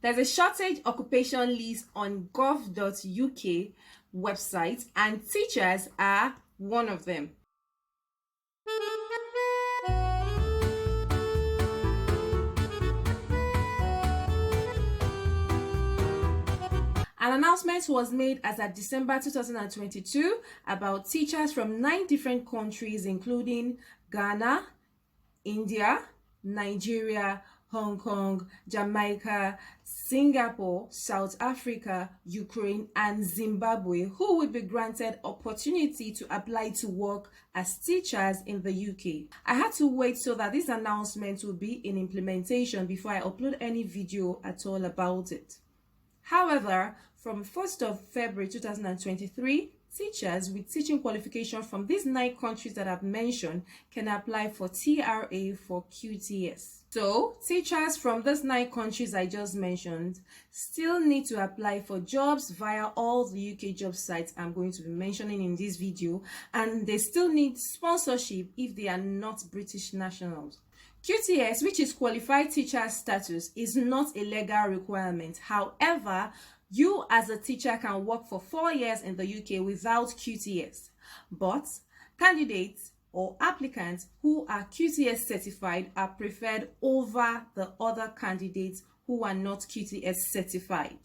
There's a shortage occupation list on gov.uk website, and teachers are one of them. An announcement was made as of December 2022 about teachers from 9 different countries, including Ghana, India, Nigeria, Hong Kong, Jamaica, Singapore, South Africa, Ukraine, and Zimbabwe, who will be granted opportunity to apply to work as teachers in the UK. I had to wait so that this announcement will be in implementation before I upload any video at all about it. However, from 1st of February 2023, teachers with teaching qualification from these 9 countries that I've mentioned can apply for TRA for QTS. So, teachers from these 9 countries I just mentioned still need to apply for jobs via all the UK job sites I'm going to be mentioning in this video, and they still need sponsorship if they are not British nationals. QTS, which is Qualified Teacher Status, is not a legal requirement. However, you as a teacher can work for 4 years in the UK without QTS. But candidates or applicants who are QTS certified are preferred over the other candidates who are not QTS certified.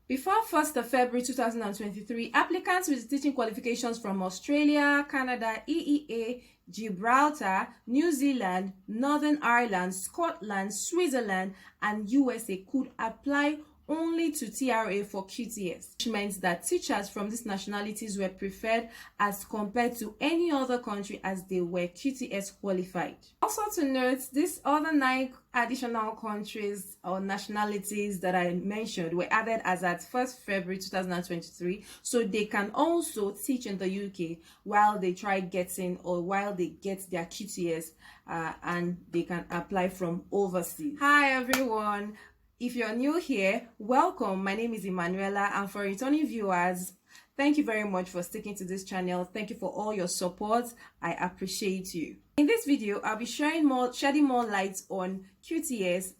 Before 1st of February 2023, applicants with teaching qualifications from Australia, Canada, EEA, Gibraltar, New Zealand, Northern Ireland, Scotland, Switzerland, and USA could apply only to TRA for QTS, which meant that teachers from these nationalities were preferred as compared to any other country as they were QTS qualified. Also to note, these other 9 additional countries or nationalities that I mentioned were added as at 1st February 2023, so they can also teach in the UK while they try getting or while they get their QTS and they can apply from overseas. Hi everyone. If you're new here, welcome. My name is Emanuela, and for returning viewers, thank you very much for sticking to this channel. Thank you for all your support. I appreciate you. In this video, I'll be shedding more light on QTS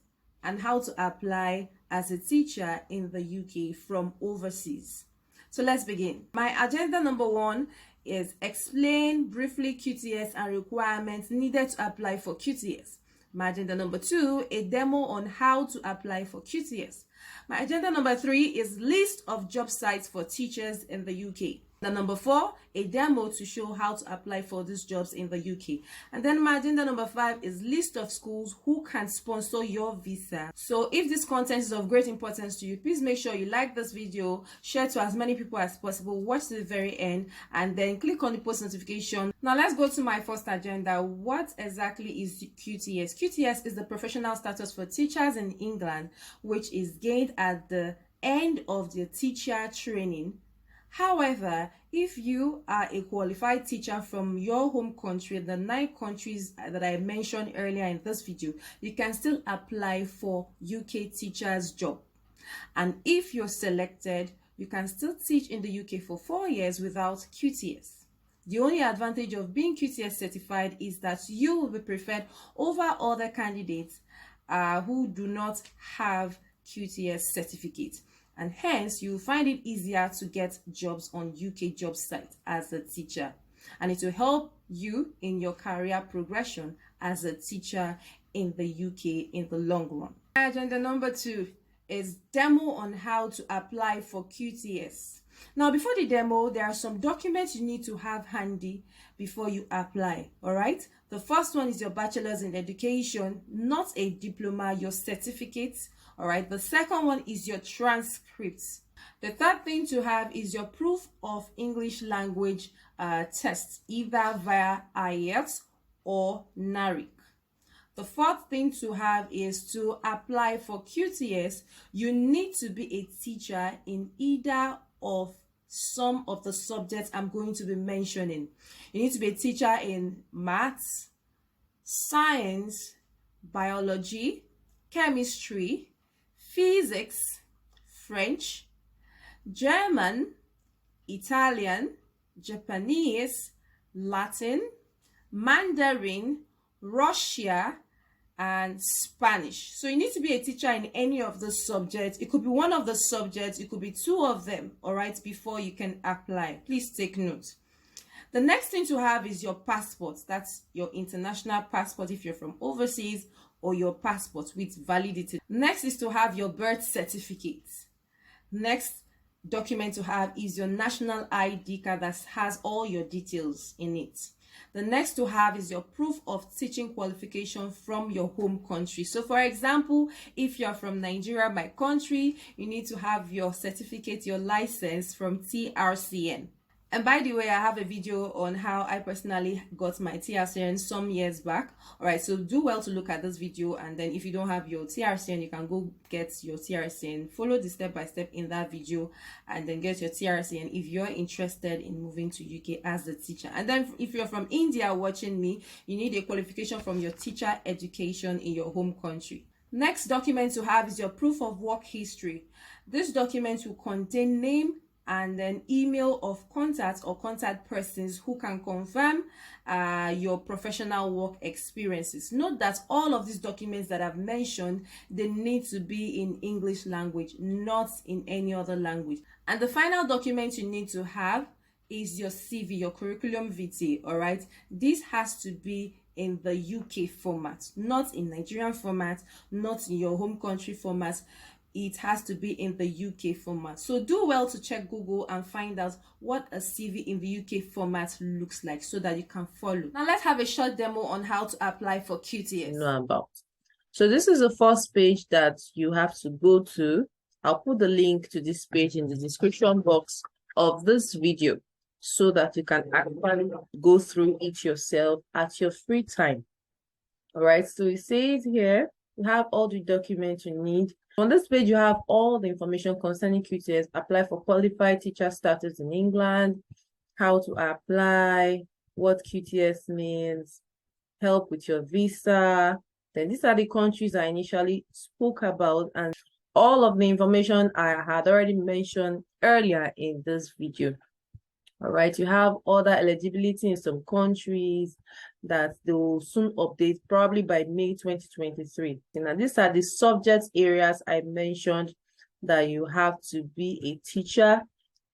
and how to apply as a teacher in the UK from overseas. So let's begin. My agenda number 1 is explain briefly QTS and requirements needed to apply for QTS. My agenda number 2, a demo on how to apply for QTS. My agenda number 3 is list of job sites for teachers in the UK. The number 4, a demo to show how to apply for these jobs in the UK. And then my agenda number 5 is list of schools who can sponsor your visa. So if this content is of great importance to you, please make sure you like this video, share to as many people as possible, watch to the very end, and then click on the post notification. Now let's go to my first agenda. What exactly is QTS? QTS is the professional status for teachers in England, which is gained at the end of the teacher training. However, if you are a qualified teacher from your home country, the 9 countries that I mentioned earlier in this video, you can still apply for UK teachers job. And if you're selected, you can still teach in the UK for 4 years without QTS. The only advantage of being QTS certified is that you will be preferred over other candidates who do not have QTS certificate. And hence, you find it easier to get jobs on UK job sites as a teacher. And it will help you in your career progression as a teacher in the UK in the long run. Agenda number 2 is demo on how to apply for QTS. Now, before the demo, there are some documents you need to have handy before you apply, all right? The first one is your bachelor's in education, not a diploma, your certificate, all right? The second one is your transcripts. The third thing to have is your proof of English language test, either via IELTS or NARIC. The fourth thing to have is to apply for QTS, you need to be a teacher in either of some of the subjects I'm going to be mentioning. You need to be a teacher in maths, science, biology, chemistry, physics, French, German, Italian, Japanese, Latin, Mandarin, Russia, and Spanish. So you need to be a teacher in any of the subjects. It could be one of the subjects, it could be two of them, all right, before you can apply. Please take note. The next thing to have is your passport. That's your international passport if you're from overseas, or your passport with validity. Next is to have your birth certificate. Next document to have is your national ID card that has all your details in it. The next to have is your proof of teaching qualification from your home country. So for example, if you're from Nigeria, my country, you need to have your certificate, your license from TRCN. And by the way, I have a video on how I personally got my TRCN some years back. All right, so do well to look at this video, and then if you don't have your TRCN, you can go get your TRCN. Follow the step-by-step in that video and then get your TRCN if you're interested in moving to UK as a teacher. And then if you're from India watching me, you need a qualification from your teacher education in your home country. Next document to have is your proof of work history. This document will contain name and then email of contacts or contact persons who can confirm your professional work experiences. Note that all of these documents that I've mentioned, they need to be in English language, not in any other language. And the final document you need to have is your CV, your curriculum vitae, all right? This has to be in the UK format, not in Nigerian format, not in your home country format. It has to be in the UK format. So do well to check Google and find out what a CV in the UK format looks like so that you can follow. Now let's have a short demo on how to apply for QTS. Know about. So this is the first page that you have to go to. I'll put the link to this page in the description box of this video so that you can actually go through it yourself at your free time. All right, so it says here, you have all the documents you need. On this page, you have all the information concerning QTS, apply for qualified teacher status in England, how to apply, what QTS means, help with your visa. Then these are the countries I initially spoke about, and all of the information I had already mentioned earlier in this video. All right, you have other eligibility in some countries that they will soon update, probably by May 2023. Now, these are the subject areas I mentioned that you have to be a teacher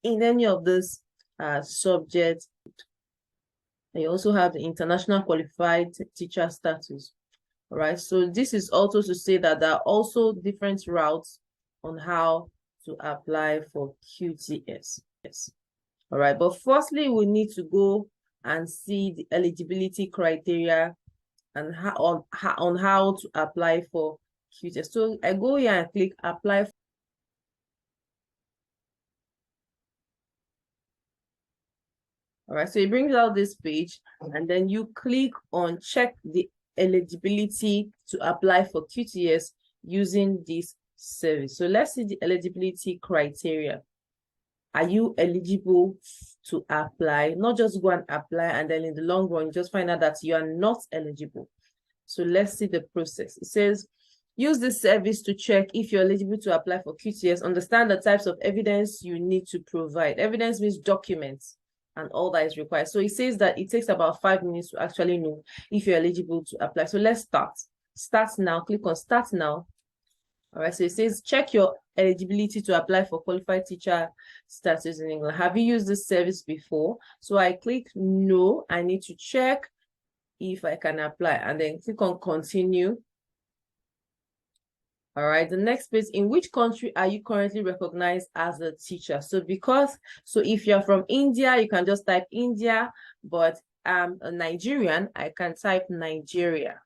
in any of these subjects. And you also have the international qualified teacher status. All right, so this is also to say that there are also different routes on how to apply for QTS. Yes. All right, but firstly, we need to go and see the eligibility criteria and how to apply for QTS. So I go here and click apply. All right, so it brings out this page, and then you click on check the eligibility to apply for QTS using this service. So let's see the eligibility criteria. Are you eligible to apply? Not just go and apply and then in the long run, you just find out that you are not eligible. So let's see the process. It says, use this service to check if you're eligible to apply for QTS. Understand the types of evidence you need to provide. Evidence means documents and all that is required. So it says that it takes about 5 minutes to actually know if you're eligible to apply. So let's start. Start now. Click on start now. All right, so it says check your eligibility to apply for qualified teacher status in England. Have you used this service before? So I click no. I need to check if I can apply, and then click on continue. All right, the next page, in which country are you currently recognized as a teacher? So if you're from India, you can just type India, but I'm a Nigerian, I can type Nigeria,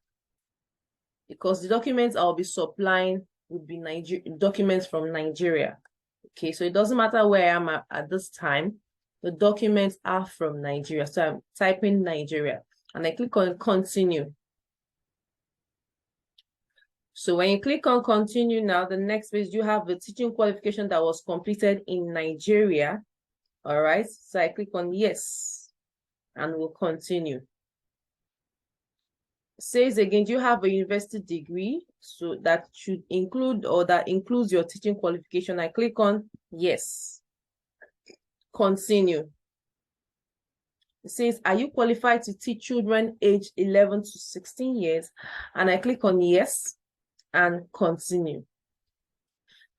because the documents I'll be supplying would be documents from Nigeria. Okay, so it doesn't matter where I am at this time, the documents are from Nigeria. So I'm typing Nigeria and I click on continue. So when you click on continue now, the next page, you have the teaching qualification that was completed in Nigeria. All right, so I click on yes and we'll continue. Says again, do you have a university degree? So that should include, or that includes your teaching qualification. I click on yes. Continue. It says, are you qualified to teach children aged 11 to 16 years? And I click on yes and continue.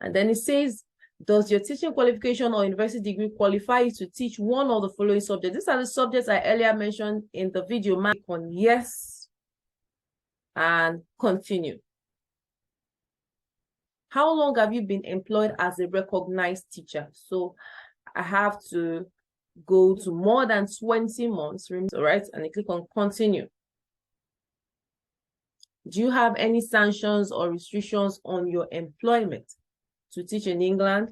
And then it says, does your teaching qualification or university degree qualify you to teach one of the following subjects? These are the subjects I earlier mentioned in the video. Click on yes and continue. How long have you been employed as a recognized teacher? So I have to go to more than 20 months, all right? And I click on continue. Do you have any sanctions or restrictions on your employment to teach in England?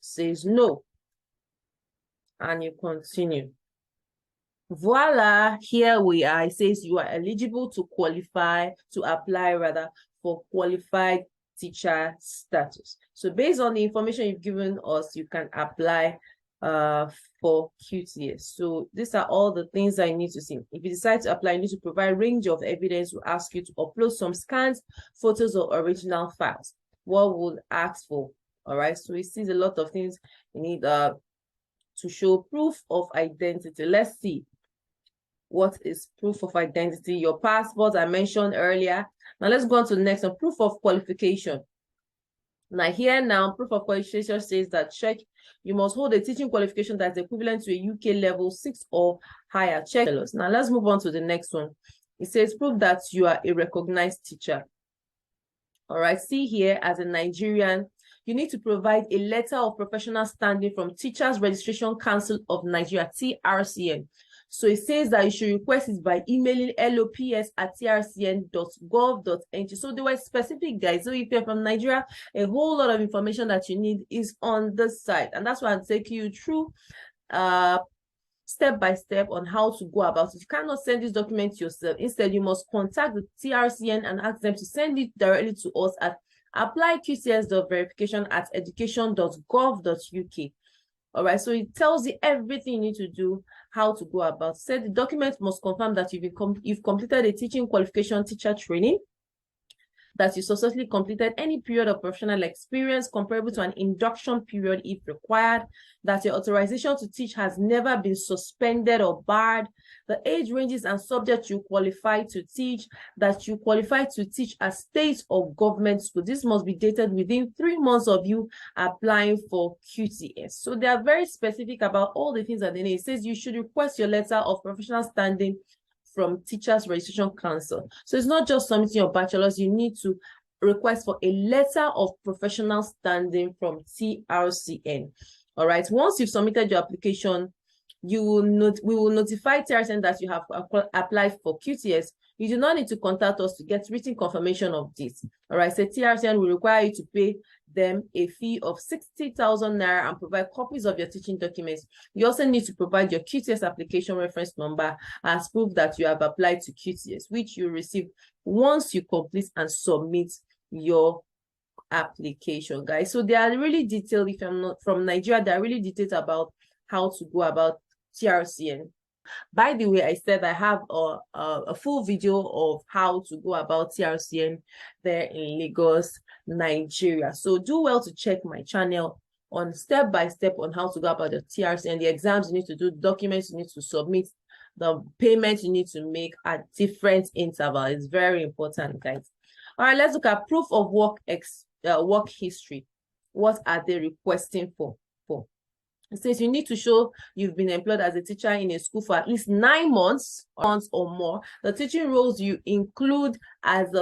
Says no. And you continue. Voila, here we are. It says you are eligible to apply for qualified teacher status. So based on the information you've given us, you can apply for QTS. So these are all the things I need to see. If you decide to apply, you need to provide a range of evidence. We'll ask you to upload some scans, photos, or original files. What we'll ask for, all right? So it sees a lot of things. You need to show proof of identity. Let's see. What is proof of identity? Your passport I mentioned earlier. Now let's go on to the next one, proof of qualification. Now, proof of qualification says that check, you must hold a teaching qualification that's equivalent to a UK level 6 or higher. Check. Now let's move on to the next one. It says prove that you are a recognized teacher. All right, see here, as a Nigerian, you need to provide a letter of professional standing from Teachers Registration Council of Nigeria, TRCN. So it says that you should request it by emailing lops@trcn.gov.ng. So they were specific, guys. So if you're from Nigeria, a whole lot of information that you need is on this site. And that's why I'm taking you through step by step on how to go about it. You cannot send this document yourself. Instead, you must contact the TRCN and ask them to send it directly to us at applyqcs.verification@education.gov.uk. All right, so it tells you everything you need to do, how to go about. Said the document must confirm that you've completed a teaching qualification teacher training, that you successfully completed any period of professional experience comparable to an induction period if required, that your authorization to teach has never been suspended or barred, the age ranges and subjects you qualify to teach, that you qualify to teach at state or government school. This must be dated within 3 months of you applying for QTS. So they are very specific about all the things that they need. It says you should request your letter of professional standing from Teachers Registration Council. So it's not just submitting your bachelor's, you need to request for a letter of professional standing from TRCN. All right, once you've submitted your application, we will notify TRCN that you have applied for QTS. You do not need to contact us to get written confirmation of this. All right, so TRCN will require you to pay them a fee of 60,000 naira and provide copies of your teaching documents. You also need to provide your QTS application reference number as proof that you have applied to QTS, which you receive once you complete and submit your application, guys. So they are really detailed. If I'm not from Nigeria, they are really detailed about how to go about TRCN. By the way, I said I have a full video of how to go about TRCN there in Lagos, Nigeria. So do well to check my channel on step by step on how to go about the TRCN, the exams you need to do, the documents you need to submit, the payments you need to make at different intervals. It's very important, guys. All right, let's look at proof of work history. What are they requesting for? It says you need to show you've been employed as a teacher in a school for at least 9 months or more. The teaching roles you include as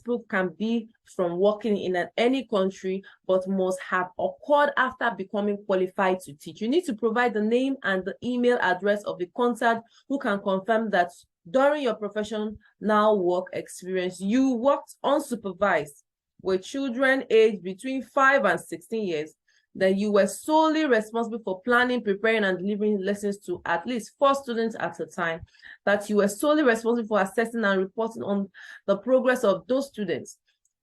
proof can be from working in any country, but must have occurred after becoming qualified to teach. You need to provide the name and the email address of the contact who can confirm that during your professional work experience, you worked unsupervised with children aged between 5 and 16 years, that you were solely responsible for planning, preparing, and delivering lessons to at least 4 students at a time, that you were solely responsible for assessing and reporting on the progress of those students.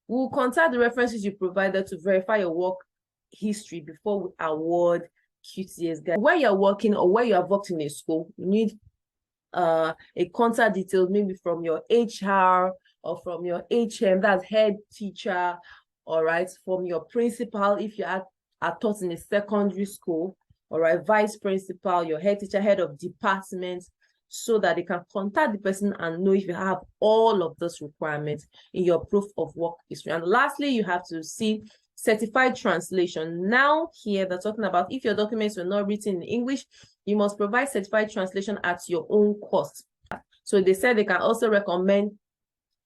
We will contact the references you provided to verify your work history before we award QTS. Where you're working or where you have worked in a school, you need a contact details, maybe from your HR or from your HM, that's head teacher, all right, from your principal if you are taught in a secondary school, all right, vice principal, your head teacher, head of department, so that they can contact the person and know if you have all of those requirements in your proof of work history. And lastly, you have to see certified translation. Now here they're talking about if your documents were not written in English, you must provide certified translation at your own cost. So they said they can also recommend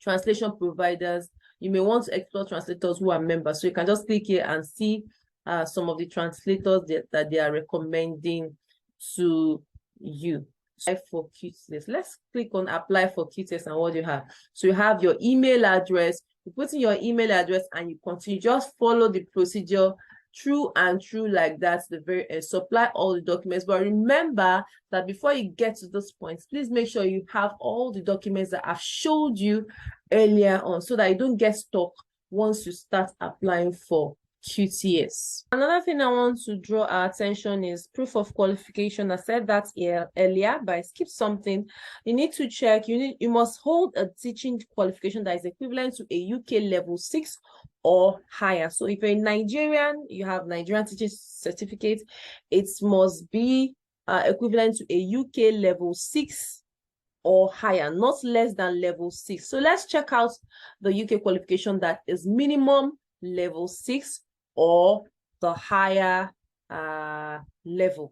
translation providers. You may want to explore translators who are members. So you can just click here and see some of the translators that they are recommending to you. For QTS, let's click on apply for QTS and what you have. So you have your email address. You put in your email address and you continue. Just follow the procedure true and true like that. The very supply all the documents. But remember that before you get to this point, please make sure you have all the documents that I've showed you earlier on, so that you don't get stuck once you start applying for QTS. Another thing I want to draw our attention is proof of qualification. I said that earlier, but I skipped something. You need to check, you must hold a teaching qualification that is equivalent to a UK level 6 or higher. So if you're a Nigerian, you have Nigerian teaching certificate, it must be equivalent to a UK level 6 or higher, not less than level 6. So let's check out the UK qualification that is minimum level 6 or the higher level.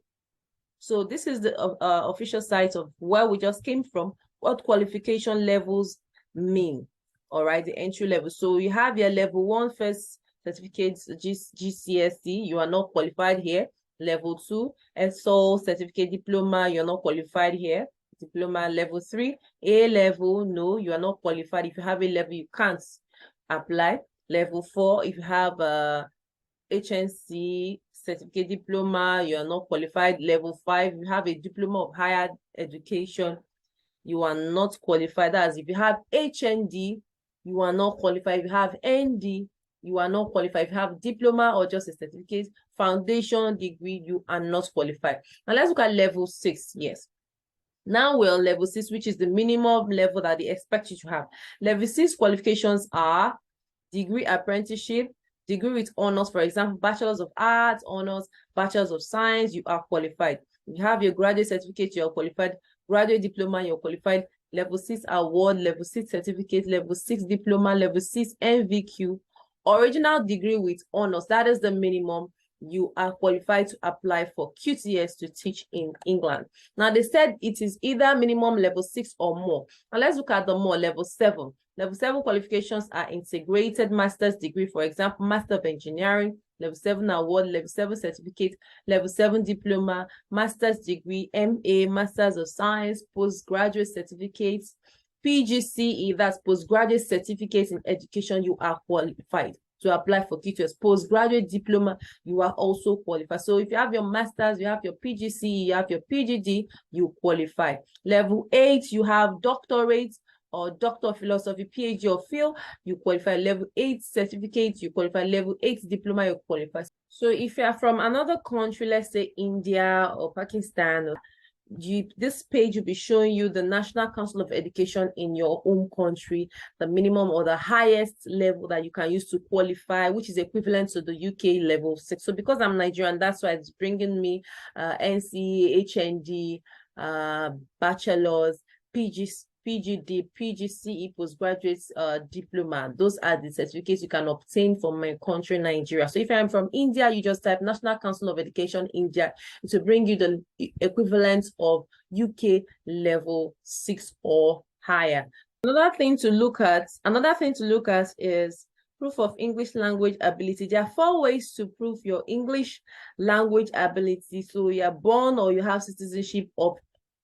So this is the official site of where we just came from, what qualification levels mean. All right, the entry level. So you have your level 1 first certificate, GCSE, you are not qualified here. Level 2, SO certificate diploma, you're not qualified here. Diploma. Level 3, A level, no, you are not qualified. If you have a level, you can't apply. Level 4, if you have a HNC certificate diploma, you are not qualified. Level 5, you have a diploma of higher education, you are not qualified. That's if you have HND, you are not qualified. If you have ND, you are not qualified. If you have diploma or just a certificate, foundation degree, you are not qualified. Now let's look at level 6. Yes. Now we're on level 6, which is the minimum level that they expect you to have. Level 6 qualifications are degree apprenticeship, degree with honors, for example, bachelor's of arts, honors, bachelor's of science, you are qualified. You have your graduate certificate, you are qualified. Graduate diploma, you're qualified. Level 6 award, level 6 certificate, level 6 diploma, level 6 NVQ, original degree with honors, that is the minimum. You are qualified to apply for QTS to teach in England. Now, they said it is either minimum level 6 or more. Now, let's look at the more, level 7. Level 7 qualifications are integrated master's degree, for example, Master of Engineering, level 7 award, level 7 certificate, level 7 diploma, master's degree, MA, Masters of Science, postgraduate certificates, PGCE, that's postgraduate certificates in education, you are qualified to apply for QTS. Postgraduate diploma, you are also qualified. So if you have your master's, you have your PGCE, you have your PGD, you qualify. Level 8, you have doctorate or Doctor of Philosophy, PhD or Phil, you qualify. Level 8 certificate, you qualify. Level 8 diploma, you qualify. So if you are from another country, let's say India or Pakistan, this page will be showing you the National Council of Education in your own country, the minimum or the highest level that you can use to qualify, which is equivalent to the UK level 6. So because I'm Nigerian, that's why it's bringing me NCE, HND, bachelor's, PGD, PGCE, postgraduate diploma. Those are the certificates you can obtain from my country, Nigeria. So if I'm from India, you just type National Council of Education India to bring you the equivalent of UK level 6 or higher. Another thing to look at is proof of English language ability. There are 4 ways to prove your English language ability. So you're born or you have citizenship of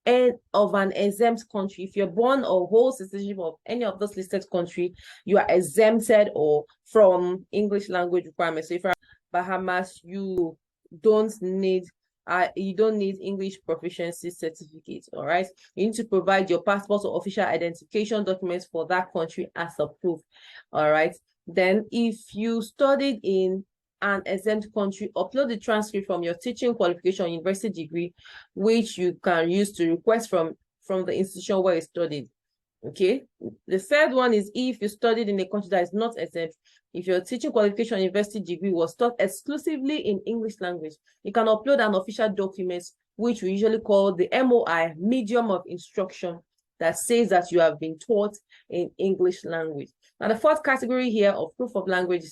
an exempt country. If you're born or hold citizenship of any of those listed country, you are exempted or from English language requirements. So if you're Bahamas, you don't need English proficiency certificate. All right, you need to provide your passport or official identification documents for that country as a proof. All right, then if you studied in an exempt country, upload the transcript from your teaching qualification university degree, which you can use to request from the institution where you studied. Okay. The third one is if you studied in a country that is not exempt. If your teaching qualification university degree was taught exclusively in English language, you can upload an official document, which we usually call the MOI, medium of instruction, that says that you have been taught in English language. Now, the fourth category here of proof of language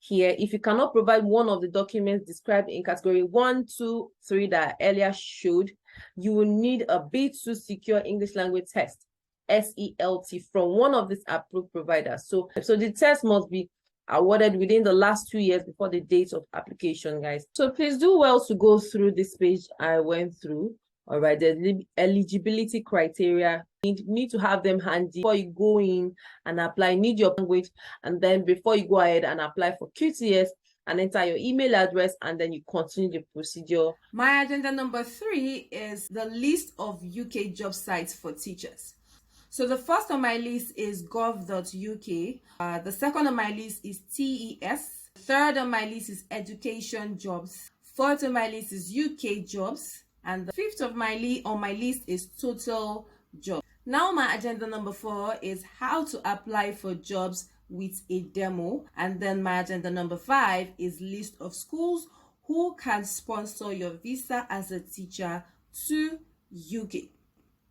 here, if you cannot provide one of the documents described in category 1, 2, 3 that I earlier showed, you will need a B2 secure English language test, SELT, from one of these approved providers. So the test must be awarded within the last 2 years before the date of application, guys. So please do well to go through this page I went through. All right, the eligibility criteria, you need to have them handy before you go in and apply. You need your language, and then before you go ahead and apply for QTS and enter your email address, and then you continue the procedure. My agenda number 3 is the list of UK job sites for teachers. So the first on my list is gov.uk. The second on my list is TES. The third on my list is education jobs. Fourth on my list is UK jobs. And the fifth on my list is total jobs. Now my agenda number 4 is how to apply for jobs with a demo. And then my agenda number 5 is list of schools who can sponsor your visa as a teacher to UK.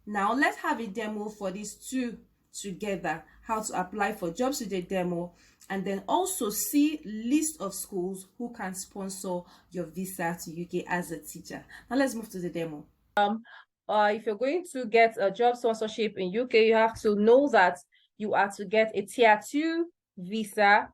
Now let's have a demo for these two together, how to apply for jobs with a demo, and then also see list of schools who can sponsor your visa to UK as a teacher. Now let's move to the demo. If you're going to get a job sponsorship in UK, you have to know that you are to get a Tier 2 visa,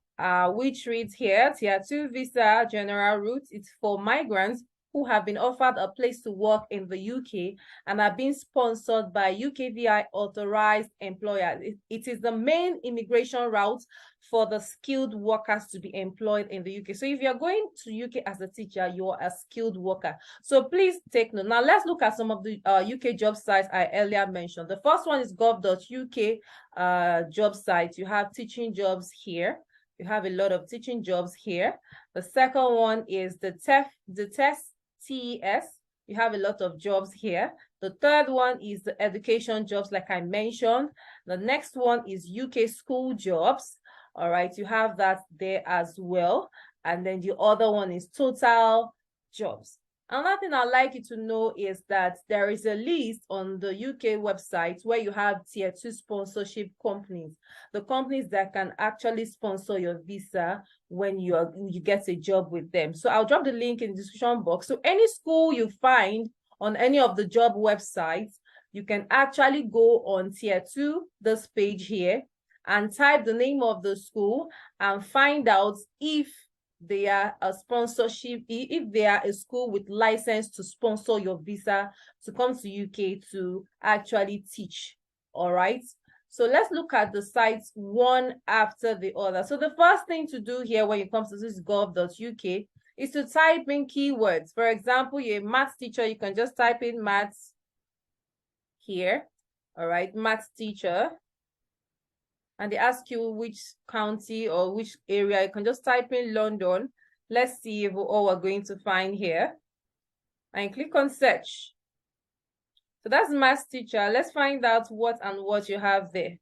which reads here, Tier 2 visa, general route. It's for migrants who have been offered a place to work in the UK and are being sponsored by UKVI authorized employers. It is the main immigration route for the skilled workers to be employed in the UK. So if you're going to UK as a teacher, you're a skilled worker. So please take note. Now let's look at some of the UK job sites I earlier mentioned. The first one is gov.uk job site. You have teaching jobs here. You have a lot of teaching jobs here. The second one is the TES. You have a lot of jobs here. The third one is the education jobs, like I mentioned. The next one is UK school jobs. All right, you have that there as well. And then the other one is total jobs. Another thing I'd like you to know is that there is a list on the UK website where you have Tier 2 sponsorship companies, the companies that can actually sponsor your visa when you get a job with them. So I'll drop the link in the description box. So any school you find on any of the job websites, you can actually go on Tier 2, this page here, and type the name of the school and find out if they are a sponsorship, if they are a school with license to sponsor your visa to come to UK to actually teach. All right. So let's look at the sites one after the other. So the first thing to do here when it comes to this gov.uk is to type in keywords. For example, you're a maths teacher, you can just type in maths here. All right, maths teacher. And they ask you which county or which area, you can just type in London. Let's see what we're going to find here. And click on search. So that's maths teacher. Let's find out what you have there.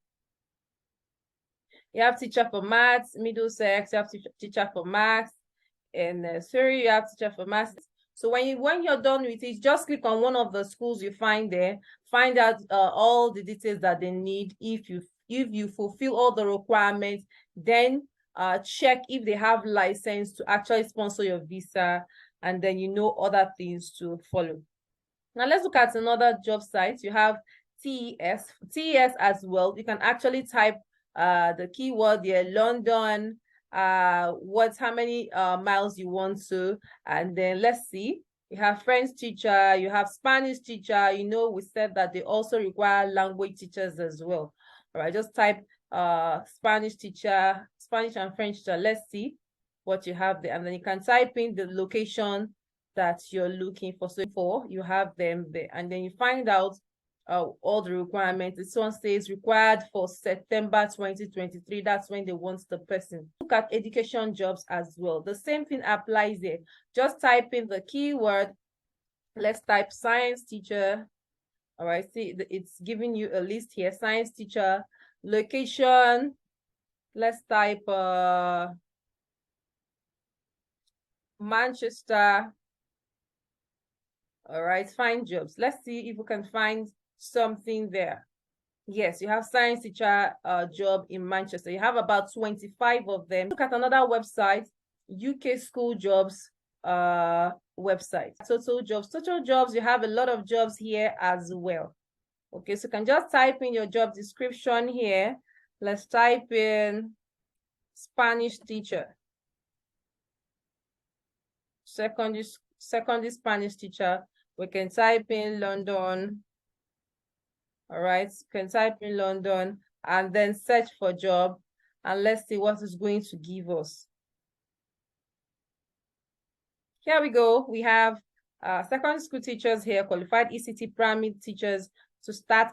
You have teacher for maths, Middlesex, you have teacher for maths, and Surrey, you have teacher for maths. So when you're done with it, just click on one of the schools you find there, find out all the details that they need. If you fulfill all the requirements, then check if they have license to actually sponsor your visa, and then you know other things to follow. Now let's look at another job site. You have TES as well. You can actually type the keyword there, London, how many miles you want to, and then let's see. You have French teacher, you have Spanish teacher. You know, we said that they also require language teachers as well. All right, just type Spanish teacher, Spanish and French teacher. Let's see what you have there. And then you can type in the location that you're looking for. So you have them there. And then you find out all the requirements. This one says required for September 2023. That's when they want the person. Look at education jobs as well. The same thing applies there. Just type in the keyword. Let's type science teacher. All right, see, it's giving you a list here. Science teacher, location. Let's type Manchester. All right, find jobs. Let's see if we can find something there. Yes, you have science teacher job in Manchester. You have about 25 of them. Look at another website, UK school jobs website. Total jobs, you have a lot of jobs here as well. Okay, so you can just type in your job description here. Let's type in Spanish teacher. Secondary Spanish teacher. We can type in London. All right, you can type in London and then search for job, and let's see what it's going to give us. Here we go. We have secondary school teachers here, qualified ECT primary teachers to start.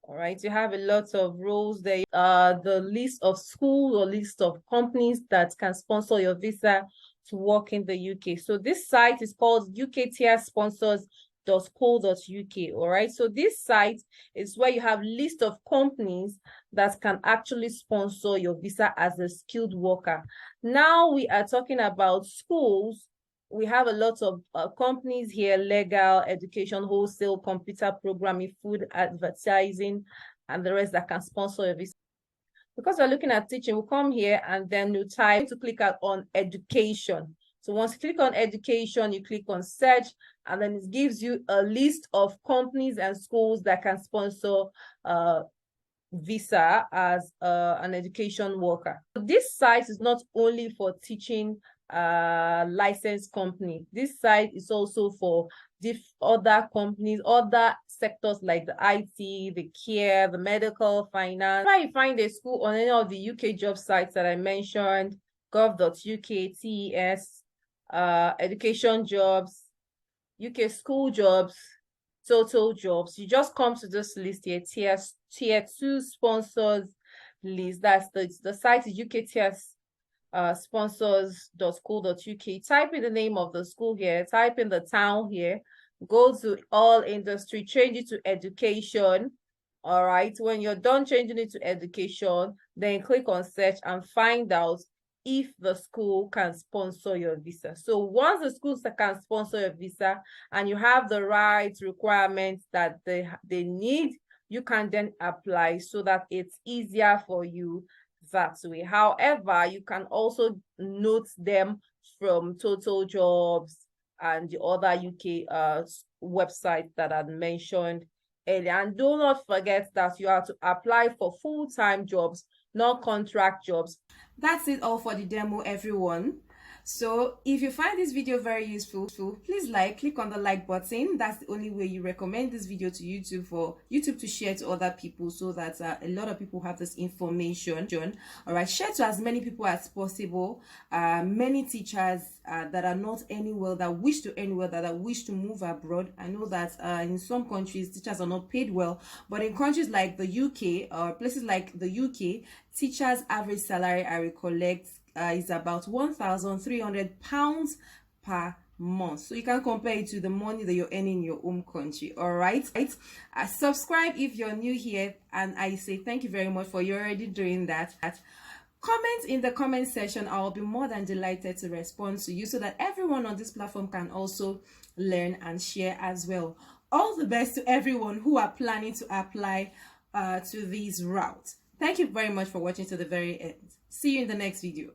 All right, you have a lot of roles there. The list of schools or list of companies that can sponsor your visa to work in the UK. So this site is called UKTRsponsors.co.uk. All right, so this site is where you have list of companies that can actually sponsor your visa as a skilled worker. Now we are talking about schools. We have a lot of companies here: legal, education, wholesale, computer programming, food, advertising, and the rest that can sponsor your visa. Because we're looking at teaching, we'll come here and then you type to click out on education. So once you click on education, you click on search, and then it gives you a list of companies and schools that can sponsor visa as an education worker. This site is not only for teaching licensed company. This site is also for other companies, other sectors like the IT, the care, the medical, finance. If you find a school on any of the UK job sites that I mentioned, gov.uk, TES, education jobs, UK school jobs, total jobs, you just come to this list here, tier 2 sponsors list. That's the site is UKTS sponsors.co.uk. Type in the name of the school here, type in the town here, go to all industry, change it to education. All right, when you're done changing it to education, then click on search and find out if the school can sponsor your visa. So once the schools can sponsor your visa and you have the right requirements that they need, you can then apply so that it's easier for you that way. However, you can also note them from Total Jobs and the other UK websites that I mentioned earlier. And do not forget that you have to apply for full-time jobs, not contract jobs. That's it all for the demo, everyone. So if you find this video very useful, please click on the like button. That's the only way you recommend this video to YouTube, for YouTube to share to other people, so that a lot of people have this information. All right, share to as many people as possible. Many teachers that are not anywhere, that wish to anywhere, that wish to move abroad. I know that in some countries teachers are not paid well, but in countries like the UK or places like the UK, teachers' average salary, I recollect, is about £1,300 per month. So you can compare it to the money that you're earning in your home country. All right, subscribe if you're new here, and I say thank you very much for you already doing that. Comment in the comment section. I'll be more than delighted to respond to you, so that everyone on this platform can also learn and share as well. All the best to everyone who are planning to apply to these routes. Thank you very much for watching to the very end. See you in the next video.